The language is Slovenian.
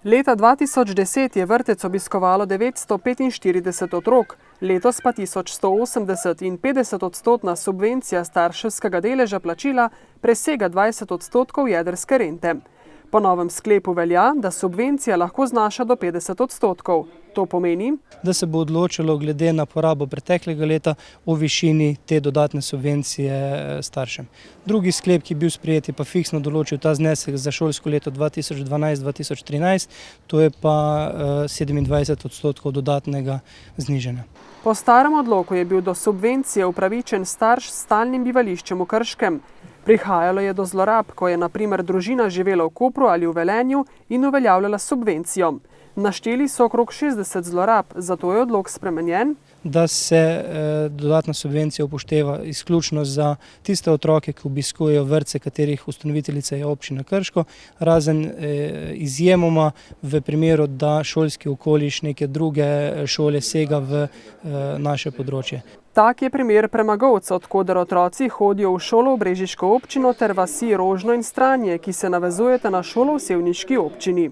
Leta 2010 je vrtec obiskovalo 945 otrok, letos pa 1180 in 50-odstotna subvencija starševskega deleža plačila presega 20% jedrske rente. Po novem sklepu velja, da subvencija lahko znaša do 50%. To pomeni, da se bo odločilo glede na porabo preteklega leta o višini te dodatne subvencije staršem. Drugi sklep, ki je bil sprejet, je pa fiksno določil ta znesek za šolsko leto 2012-2013, to je pa 27% dodatnega znižanja. Po starem odloku je bil do subvencije upravičen starš s stalnim bivališčem v Krškem. Prihajalo je do zlorab, ko je na primer družina živela v Kopru ali v Velenju in uveljavljala subvencijo. Našteli so okrog 60 zlorab, zato je odlok spremenjen, da se dodatna subvencija upošteva izključno za tiste otroke, ki obiskujejo vrtce, katerih ustanoviteljica je občina Krško, razen izjemoma v primeru, da šolski okoliš neke druge šole sega v naše področje. Tak je primer Premagovca, od koder otroci hodijo v šolo v brežiško občino ter vasi Rožno in Stranje, ki se navezujete na šolo v sevniški občini.